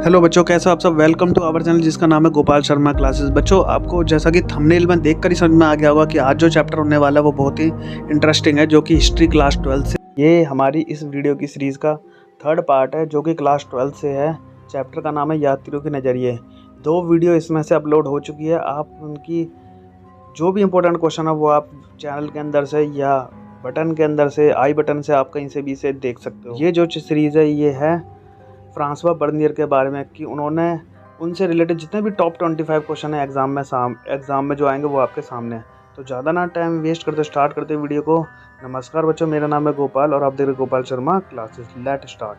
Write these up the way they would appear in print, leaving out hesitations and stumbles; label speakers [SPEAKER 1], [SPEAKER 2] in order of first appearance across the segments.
[SPEAKER 1] Hello बच्चों, कैसे हो आप सब। वेलकम टू आवर चैनल जिसका नाम है गोपाल शर्मा क्लासेस। बच्चों, आपको जैसा कि थंबनेल में देखकर ही समझ में आ गया होगा कि आज जो चैप्टर होने वाला है वो बहुत ही इंटरेस्टिंग है, जो कि हिस्ट्री क्लास 12 से। ये हमारी इस वीडियो की सीरीज़ का थर्ड पार्ट है, जो कि क्लास 12 से है। चैप्टर का नाम है यात्रियों के नज़रिए। 2 वीडियो इसमें से अपलोड हो चुकी है। आप उनकी जो भी इंपॉर्टेंट क्वेश्चन है वो आप चैनल के अंदर से या बटन के अंदर से, आई बटन से, आप कहीं से भी इसे देख सकते हो। ये जो सीरीज़ है ये है फ्रांसवा बर्नियर के बारे में, कि उन्होंने उनसे रिलेटेड जितने भी टॉप 25 क्वेश्चन है एग्ज़ाम में जो आएंगे वो आपके सामने हैं। तो ज़्यादा ना टाइम वेस्ट करते स्टार्ट करते वीडियो को। नमस्कार बच्चों, मेरा नाम है गोपाल और आप देख रहे Gopal Sharma classes. Let start.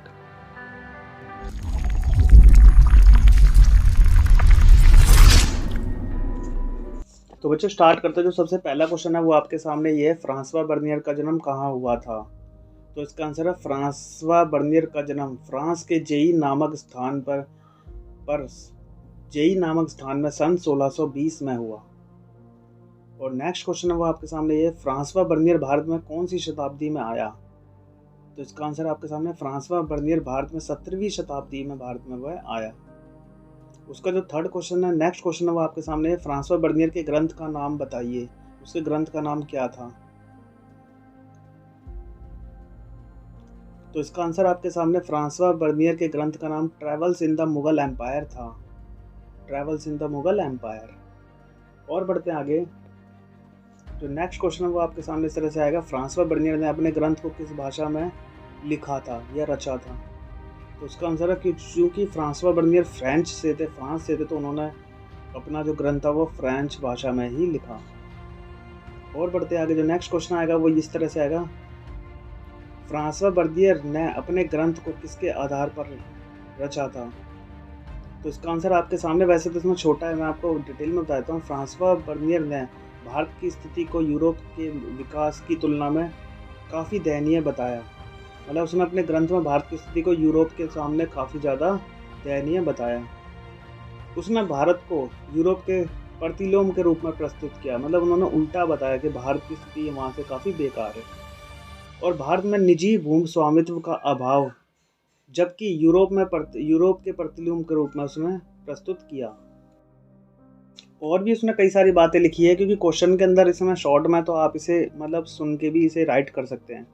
[SPEAKER 1] तो बच्चों स्टार्ट करते, जो सबसे पहला क्वेश्चन है वो आपके सामने ये है, फ्रांसवा बर्नियर का जन्म कहाँ हुआ था। तो इसका आंसर है फ्रांसवा बर्नियर का जन्म फ्रांस के जेई नामक स्थान में सन 1620 में हुआ। और नेक्स्ट क्वेश्चन है वो आपके सामने ये, फ्रांसवा बर्नियर भारत में कौन सी शताब्दी में आया। तो इसका आंसर आपके सामने, फ्रांसवा बर्नियर भारत में 17वीं शताब्दी में भारत में वह आया। उसका जो थर्ड क्वेश्चन है, नेक्स्ट क्वेश्चन है वो आपके सामने, फ्रांसवा बर्नियर के ग्रंथ का नाम बताइए। उसके ग्रंथ का नाम क्या था। तो इसका आंसर आपके सामने, फ्रांसवा बर्नियर के ग्रंथ का नाम travels in the Mughal empire था। Travels in the Mughal empire. और बढ़ते हैं आगे। जो नेक्स्ट क्वेश्चन है वो आपके सामने इस तरह से आएगा, फ्रांसवा बर्नियर ने अपने ग्रंथ को किस भाषा में लिखा था या रचा था। तो उसका आंसर है कि चूँकि फ्रांसवा बर्नियर फ्रांस से थे, तो उन्होंने अपना जो ग्रंथ था वो फ्रेंच भाषा में ही लिखा। और बढ़ते आगे, जो नेक्स्ट क्वेश्चन आएगा वो इस तरह से आएगा, फ्रांसवा बर्नियर ने अपने ग्रंथ को किसके आधार पर रचा था। तो इसका आंसर आपके सामने, वैसे तो इसमें छोटा है, मैं आपको डिटेल में बताता हूँ। फ्रांसवा बर्नियर ने भारत की स्थिति को यूरोप के विकास की तुलना में काफ़ी दयनीय बताया। मतलब उसने अपने ग्रंथ में भारत की स्थिति को यूरोप के सामने काफ़ी ज़्यादा दयनीय बताया। उसने भारत को यूरोप के प्रतिलोम के रूप में प्रस्तुत किया। मतलब उन्होंने उल्टा बताया कि भारत की स्थिति वहाँ से काफ़ी बेकार है और भारत में निजी भूमि स्वामित्व का अभाव, जबकि यूरोप के प्रतिलोम के रूप में उसने प्रस्तुत किया। और भी उसने कई सारी बातें लिखी है, क्योंकि क्वेश्चन के अंदर इसमें शॉर्ट में तो आप इसे मतलब सुन के भी इसे राइट कर सकते हैं।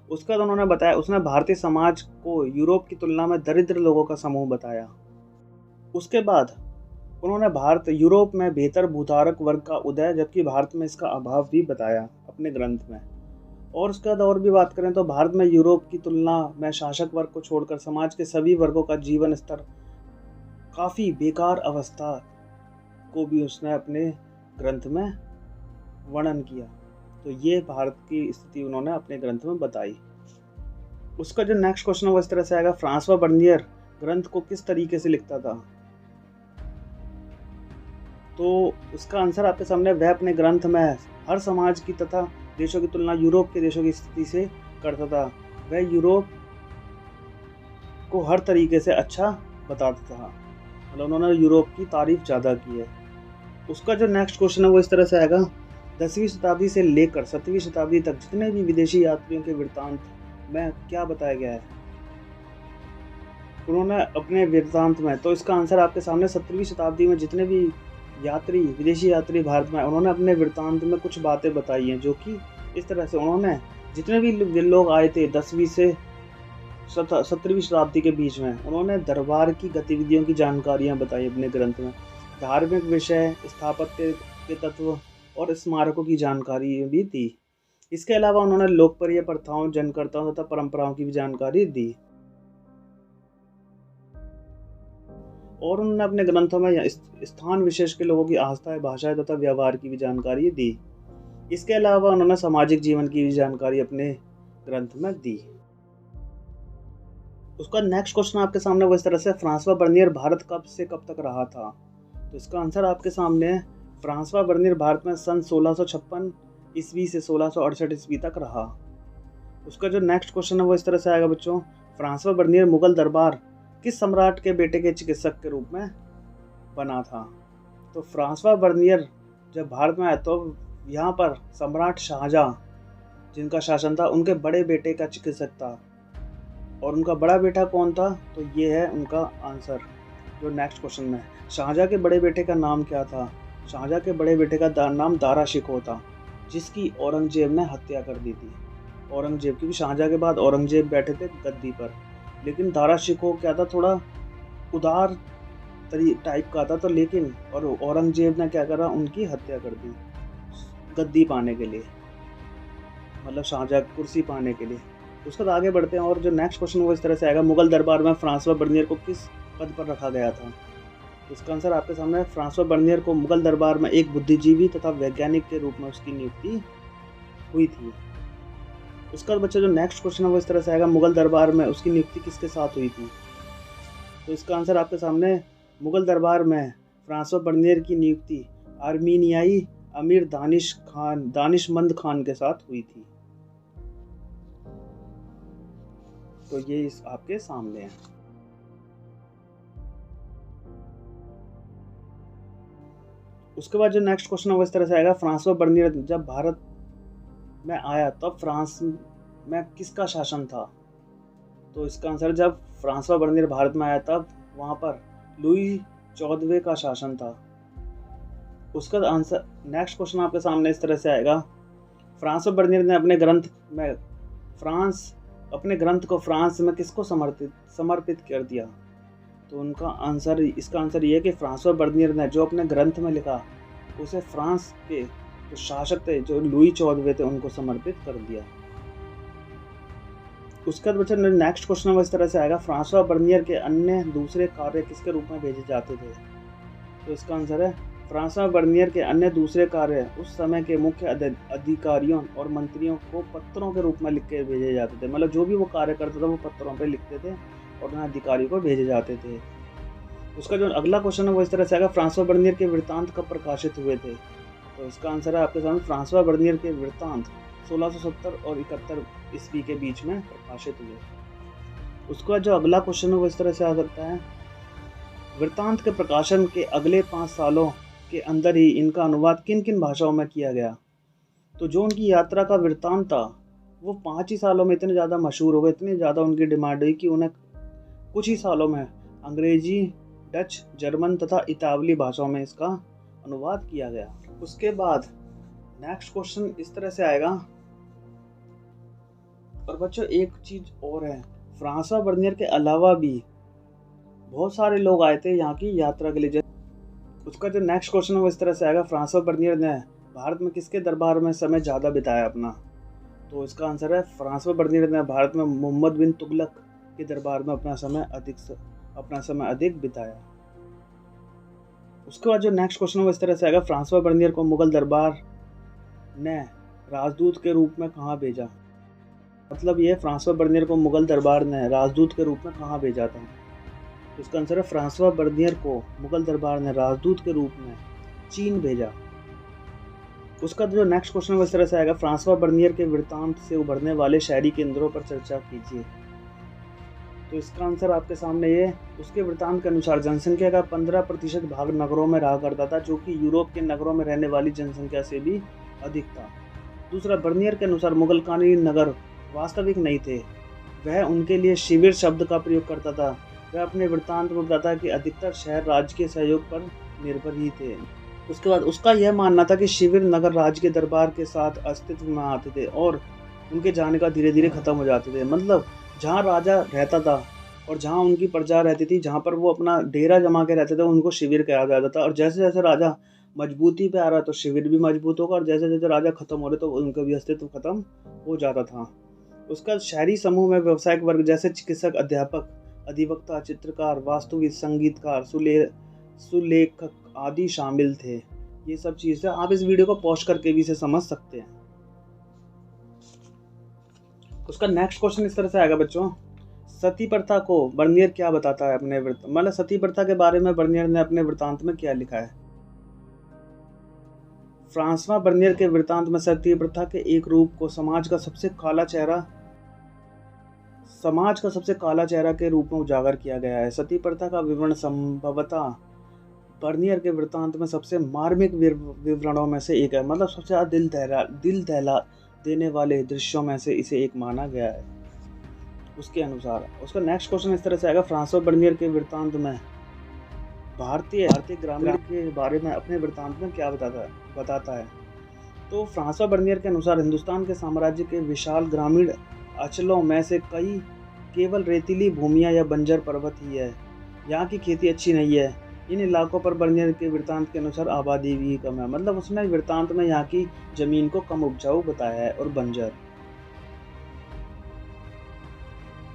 [SPEAKER 1] उसका तो उन्होंने बताया, उसने भारतीय समाज को यूरोप की तुलना में दरिद्र लोगों का समूह बताया। उसके बाद उन्होंने यूरोप में बेहतर भूधारक वर्ग का उदय, जबकि भारत में इसका अभाव भी बताया अपने ग्रंथ में। और उसके बाद और भी बात करें तो भारत में यूरोप की तुलना में शासक वर्ग को छोड़कर समाज के सभी वर्गों का जीवन स्तर काफ़ी बेकार अवस्था को भी उसने अपने ग्रंथ में वर्णन किया। तो ये भारत की स्थिति उन्होंने अपने ग्रंथ में बताई। उसका जो नेक्स्ट क्वेश्चन है वो इस तरह से आएगा, फ्रांसवा बर्नियर ग्रंथ को किस तरीके से लिखता था। तो उसका आंसर आपके सामने, वह अपने ग्रंथ में हर समाज की तथा देशों की तुलना यूरोप के देशों की स्थिति से करता था। वह यूरोप को हर तरीके से अच्छा बताता था। मतलब उन्होंने यूरोप की तारीफ ज़्यादा की है। उसका जो नेक्स्ट क्वेश्चन है वो इस तरह से आएगा, 10वीं शताब्दी से लेकर 7वीं शताब्दी तक जितने भी विदेशी यात्रियों के वृत्तांत में क्या बताया गया है उन्होंने अपने वृत्तांत में। तो इसका आंसर आपके सामने, 17वीं शताब्दी में जितने भी विदेशी यात्री भारत में, उन्होंने अपने वृत्तांत में कुछ बातें बताई हैं, जो कि इस तरह से उन्होंने जितने भी लोग आए थे 10वीं से 17वीं शताब्दी के बीच में, उन्होंने दरबार की गतिविधियों की जानकारियाँ बताई अपने ग्रंथ में। धार्मिक विषय, स्थापत्य के तत्व और स्मारकों की जानकारी भी दी। इसके अलावा उन्होंने लोकप्रिय प्रथाओं, जनकर्ताओं तथा परंपराओं की भी जानकारी दी। और उन्होंने अपने ग्रंथों में स्थान विशेष के लोगों की आस्था, भाषा तथा व्यवहार की भी जानकारी दी। इसके अलावा उन्होंने सामाजिक जीवन की भी जानकारी अपने ग्रंथ में दी। उसका नेक्स्ट क्वेश्चन आपके सामने वो इस तरह से, फ्रांसवा बर्नियर भारत कब से कब तक रहा था। तो इसका आंसर आपके सामने, फ्रांसवा बर्नियर भारत में सन 1656 ईस्वी से 1668 ईस्वी तक रहा। उसका जो नेक्स्ट क्वेश्चन है वो इस तरह से आएगा बच्चों, फ्रांसवा बर्नियर मुगल दरबार किस सम्राट के बेटे के चिकित्सक के रूप में बना था। तो फ्रांसवा बर्नियर जब भारत में आया तो यहाँ पर सम्राट शाहजहां जिनका शासन था, उनके बड़े बेटे का चिकित्सक था। और उनका बड़ा बेटा कौन था, तो ये है उनका आंसर। जो नेक्स्ट क्वेश्चन में, शाहजहाँ के बड़े बेटे का नाम क्या था? शाहजहाँ के बड़े बेटे का नाम दारा शिकोह था, जिसकी औरंगजेब ने हत्या कर दी थी। औरंगजेब, क्योंकि शाहजहाँ के बाद औरंगजेब बैठे थे गद्दी पर, लेकिन दारा शिकोह क्या था, थोड़ा उदार टाइप का था, तो लेकिन और औरंगजेब ने क्या करा, उनकी हत्या कर दी गद्दी पाने के लिए, मतलब शाहजहाँ कुर्सी पाने के लिए। उसके बाद आगे बढ़ते हैं और जो नेक्स्ट क्वेश्चन वो इस तरह से आएगा, मुगल दरबार में फ्रांसवा बर्नियर को किस पद पर रखा गया था? इसका आंसर आपके सामने है। फ्रांसवा बर्नियर को मुगल दरबार में एक बुद्धिजीवी तथा वैज्ञानिक के रूप में उसकी नियुक्ति हुई थी। उसका बच्चा जो नेक्स्ट क्वेश्चन है वो इस तरह से आएगा, मुगल दरबार में उसकी नियुक्ति किसके साथ हुई थी? तो इसका आंसर आपके सामने, मुगल दरबार में फ्रांसवा बर्नियर की नियुक्ति आर्मीनियाई अमीर दानिशमंद खान के साथ हुई थी। तो ये इस आपके सामने है। उसके बाद जो नेक्स्ट क्वेश्चन है वो इस तरह से आएगा, फ्रांसवा बर्नियर जब भारत में आया तब फ्रांस में किसका शासन था? तो इसका आंसर, जब फ्रांसवा बर्नियर भारत में आया तब वहाँ पर लुई 14वें का शासन था। उसका आंसर, नेक्स्ट क्वेश्चन आपके सामने इस तरह से आएगा, फ्रांसवा बर्नियर ने अपने ग्रंथ को फ्रांस में किसको समर्पित कर दिया? तो उनका आंसर, इसका आंसर ये है कि फ्रांसवा बर्नियर ने जो अपने ग्रंथ में लिखा उसे फ्रांस के जो शासक थे, जो लुई 14वें थे, उनको समर्पित कर दिया। उसके बाद बच्चा नेक्स्ट क्वेश्चन वो इस तरह से आएगा, फ्रांसवा बर्नियर के अन्य दूसरे कार्य किसके रूप में भेजे जाते थे? तो इसका आंसर है, फ्रांसवा बर्नियर के अन्य दूसरे कार्य उस समय के मुख्य अधिकारियों और मंत्रियों को पत्रों के रूप में लिख के भेजे जाते थे। मतलब जो भी वो कार्य करता था वो पत्रों पे लिखते थे और उन्हें अधिकारियों को भेजे जाते थे। उसका जो अगला क्वेश्चन है वो इस तरह से आएगा, फ्रांसवा बर्नियर के वृत्तांत कब प्रकाशित हुए थे? तो इसका आंसर है आपके सामने, फ्रांसवा बर्नियर के वृत्तांत 1670 और 71 ईस्वी के बीच में प्रकाशित हुए। उसका जो अगला क्वेश्चन है वो इस तरह से आ सकता है, वृत्तांत के प्रकाशन के अगले 5 सालों के अंदर ही इनका अनुवाद किन किन भाषाओं में किया गया? तो जो उनकी यात्रा का वृत्तांत था वो 5 ही सालों में इतने ज़्यादा मशहूर हो गए, इतनी ज़्यादा उनकी डिमांड हुई कि उन्हें कुछ ही सालों में अंग्रेजी, डच, जर्मन तथा इतालवी भाषाओं में इसका अनुवाद किया गया। उसके बाद नेक्स्ट क्वेश्चन इस तरह से आएगा, और बच्चों एक चीज और है, फ्रांसवा बर्नियर के अलावा भी बहुत सारे लोग आए थे यहाँ की यात्रा के लिए। उसका जो नेक्स्ट क्वेश्चन है वो इस तरह से आएगा, फ्रांसवा बर्नियर ने भारत में किसके दरबार में समय ज़्यादा बिताया अपना? तो इसका आंसर है, फ्रांसवा बर्नियर ने भारत में मोहम्मद बिन तुगलक के दरबार में अपना समय अधिक बिताया। उसके बाद जो नेक्स्ट क्वेश्चन है वो इस तरह से आएगा, फ्रांसवा बर्नियर को मुगल दरबार ने राजदूत के रूप में कहाँ भेजा? मतलब ये फ्रांसवा बर्नियर को मुगल दरबार ने राजदूत के रूप में कहाँ भेजा था? इसका आंसर है, फ्रांसवा बर्नियर को मुगल दरबार ने राजदूत के रूप में चीन भेजा। उसका जो नेक्स्ट क्वेश्चन है इस तरह से आएगा, फ्रांसवा बर्नियर के वृत्तांत से उभरने वाले शहरी केंद्रों पर चर्चा कीजिए। तो इसका आंसर आपके सामने ये, उसके वृत्तांत के अनुसार जनसंख्या का 15% भाग नगरों में रहा करता था, जो कि यूरोप के नगरों में रहने वाली जनसंख्या से भी अधिक था। दूसरा, बर्नियर के अनुसार मुगलकानी नगर वास्तविक नहीं थे, वह उनके लिए शिविर शब्द का प्रयोग करता था। वह अपने वृत्तांत में बताता कि अधिकतर शहर राज्य के सहयोग पर निर्भर ही थे। उसके बाद उसका यह मानना था कि शिविर नगर राज्य के दरबार के साथ अस्तित्व में आते थे और उनके जाने का धीरे धीरे खत्म हो जाते थे। मतलब जहाँ राजा रहता था और जहाँ उनकी प्रजा रहती थी, जहाँ पर वो अपना डेरा जमा के रहते थे, उनको शिविर कहा जाता था। और जैसे जैसे राजा मजबूती पे आ रहा तो शिविर भी मजबूत होगा, और जैसे जैसे राजा खत्म हो रहे तो उनका भी अस्तित्व खत्म हो जाता था। उसका शहरी समूह में व्यावसायिक वर्ग जैसे चिकित्सक, अध्यापक, अधिवक्ता, चित्रकार, वास्तुविद, संगीतकार, सुलेखक आदि शामिल थे। ये सब चीजें आप इस वीडियो को पॉज करके भी इसे समझ सकते हैं। उसका नेक्स्ट क्वेश्चन इस तरह से आएगा बच्चों, सती प्रथा को बर्नियर क्या बताता है अपने मतलब सती प्रथा के बारे में बर्नियर ने अपने वृत्तांत में क्या लिखा है? फ्रांसवा बर्नियर के वृत्तांत में सती प्रथा के एक रूप को समाज का सबसे काला चेहरा के रूप में उजागर किया गया है। सती प्रथा का विवरण संभवतः बर्नियर के वृत्तांत में सबसे मार्मिक विवरणों में से एक है। मतलब सबसे ज़्यादा दिल दहला देने वाले दृश्यों में से इसे एक माना गया है उसके अनुसार। उसका नेक्स्ट क्वेश्चन इस तरह से आएगा, फ्रांसवा बर्नियर के वृत्तांत में भारतीय ग्रामीण के बारे में अपने वृत्तांत में क्या बताता है। तो फ्रांसवा बर्नियर के अनुसार हिंदुस्तान के साम्राज्य के विशाल ग्रामीण अंचलों में से कई केवल रेतीली भूमियां या बंजर पर्वत ही है। यहाँ की खेती अच्छी नहीं है। इन इलाकों पर बर्नियर के वृत्तांत के अनुसार आबादी भी कम है। मतलब उसने वृत्तांत में यहाँ की जमीन को कम उपजाऊ बताया है और बंजर।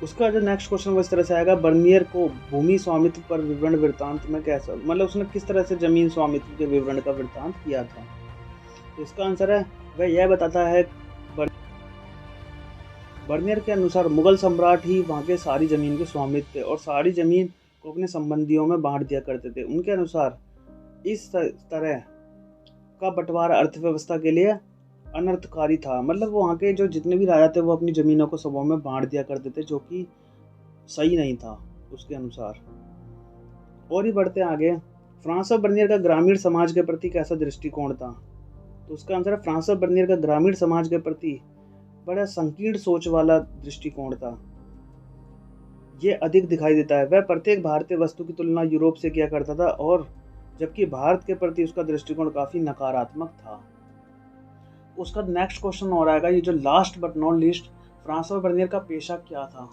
[SPEAKER 1] उसका जो नेक्स्ट क्वेश्चन वो इस तरह से आएगा, बर्नियर को भूमि स्वामित्व पर विवरण वृत्तांत में कैसा, मतलब उसने किस तरह से जमीन स्वामित्व के विवरण का वृत्तांत किया था। तो इसका आंसर है वह यह बताता है, बर्नियर के अनुसार मुगल सम्राट ही वहाँ के सारी जमीन के स्वामित्व थे और सारी जमीन को अपने संबंधियों में बांट दिया करते थे। उनके अनुसार इस तरह का बंटवारा अर्थव्यवस्था के लिए अनर्थकारी था। मतलब वहाँ के जो जितने भी राजा थे वो अपनी ज़मीनों को सबों में बांट दिया करते थे, जो कि सही नहीं था उसके अनुसार। और ही बढ़ते आगे, फ्रांसवा बर्नियर का ग्रामीण समाज के प्रति कैसा दृष्टिकोण था। तो उसका आंसर है, फ्रांसवा बर्नियर का ग्रामीण समाज के प्रति बड़ा संकीर्ण सोच वाला दृष्टिकोण था। ये अधिक दिखाई देता है। वह प्रत्येक भारतीय वस्तु की तुलना यूरोप से किया करता था, और जबकि भारत के प्रति उसका दृष्टिकोण काफ़ी नकारात्मक था। उसका नेक्स्ट क्वेश्चन और आएगा, ये जो last but not least, Francois Bernier का पेशा क्या था।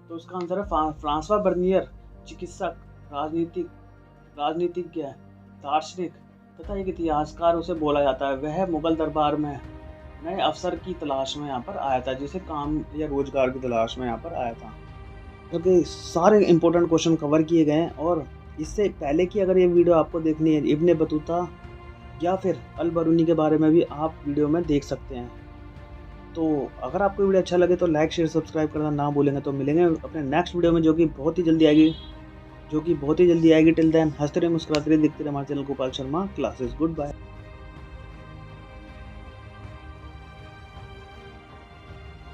[SPEAKER 1] तो उसका आंसर है, फ्रांसवा बर्नियर चिकित्सक, राजनीतिज्ञ, दार्शनिक तथा एक इतिहासकार उसे बोला जाता है। वह मुगल दरबार में नए अवसर की तलाश में यहाँ पर आया था, जिसे काम या रोजगार की तलाश में यहाँ पर आया था। क्योंकि सारे इंपॉर्टेंट क्वेश्चन कवर किए गए हैं, और इससे पहले की अगर ये वीडियो आपको देखनी है इब्न बतूता या फिर अल बरूनी के बारे में भी आप वीडियो में देख सकते हैं। तो अगर आपको वीडियो अच्छा लगे तो लाइक शेयर सब्सक्राइब करना ना भूलेंगे। तो मिलेंगे अपने नेक्स्ट वीडियो में, जो कि बहुत ही जल्दी आएगी। टिल देन हंसते रहिए, मुस्कुराते रहिए, देखते रहिए हमारे channel Gopal Sharma classes. Good bye.